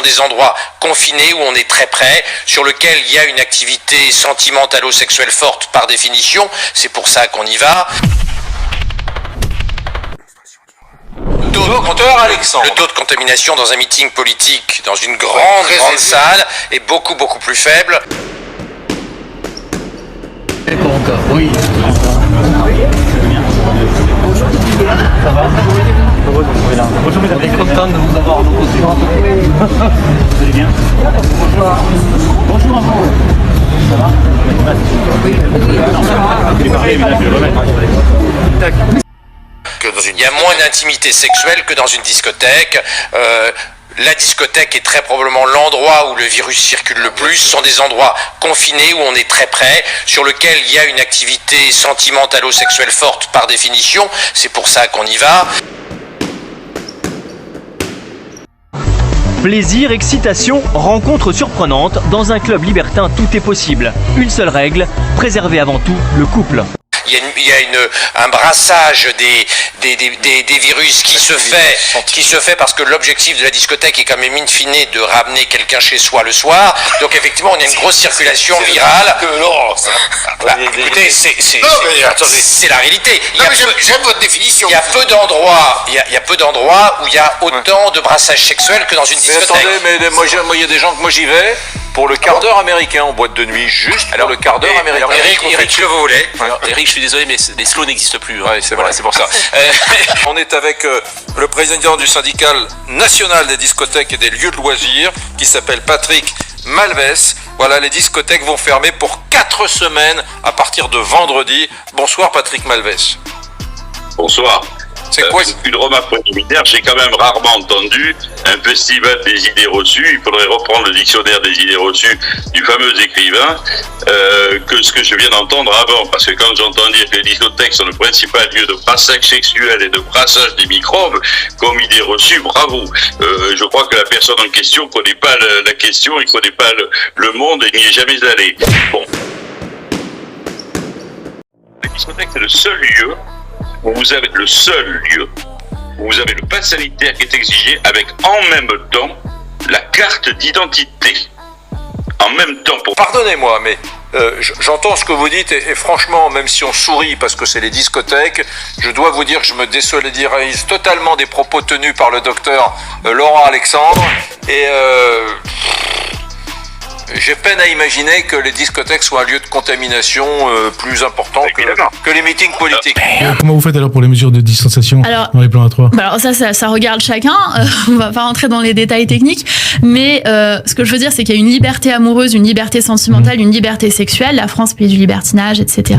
sont des endroits confinés où on est très près, sur lesquels il y a une activité sentimentalo-sexuelle forte par définition. C'est pour ça qu'on y va. Le taux de contamination dans un meeting politique, dans une grande salle, est beaucoup plus faible. Oui. Ça va? Bonjour mesdames. On est content de vous avoir à nos côtés. Vous allez bien? Bonjour à vous. Ça va? Il y a moins d'intimité sexuelle que dans une discothèque. La discothèque est très probablement l'endroit où le virus circule le plus. Ce sont des endroits confinés où on est très près, sur lesquels il y a une activité sentimentalo-sexuelle forte par définition. C'est pour ça qu'on y va. Plaisir, excitation, rencontre surprenante. Dans un club libertin, tout est possible. Une seule règle, préserver avant tout le couple. Il y a un brassage des virus qui se fait parce que l'objectif de la discothèque est quand même in fine de ramener quelqu'un chez soi le soir. Donc effectivement, on a une grosse circulation virale. Écoutez, c'est la réalité. J'aime votre définition. Il y a peu d'endroits où il y a autant de brassage sexuel que dans une discothèque. Mais attendez, moi il y a des gens que moi j'y vais pour le quart d'heure américain en boîte de nuit, juste pour le quart d'heure américain. Alors, Eric, que vous voulez. Eric, je suis désolé, mais les slows n'existent plus. Ouais, c'est voilà, c'est pour ça. On est avec le président du syndicat national des discothèques et des lieux de loisirs, qui s'appelle Patrick Malves. Voilà, les discothèques vont fermer pour 4 semaines à partir de vendredi. Bonsoir Patrick Malves. Bonsoir. C'est quoi Une remarque préliminaire, j'ai quand même rarement entendu un festival des idées reçues. Il faudrait reprendre le dictionnaire des idées reçues du fameux écrivain que ce que je viens d'entendre avant. Parce que quand j'entends dire que les discothèques sont le principal lieu de brassage sexuel et de brassage des microbes, comme idée reçue, bravo. Je crois que la personne en question ne connaît pas la question, il ne connaît pas le monde et n'y est jamais allé. Bon. La discothèque, c'est le seul lieu où vous avez le pass sanitaire qui est exigé avec en même temps la carte d'identité. En même temps pour... Pardonnez-moi, mais j'entends ce que vous dites et franchement, même si on sourit parce que c'est les discothèques, je dois vous dire que je me désolidarise totalement des propos tenus par le docteur Laurent Alexandre et j'ai peine à imaginer que les discothèques soient un lieu de contamination plus important que les meetings politiques. Comment vous faites alors pour les mesures de distanciation dans les plans A3 ? Alors ça regarde chacun, on va pas rentrer dans les détails techniques, mais ce que je veux dire c'est qu'il y a une liberté amoureuse, une liberté sentimentale, une liberté sexuelle, la France pays du libertinage, etc.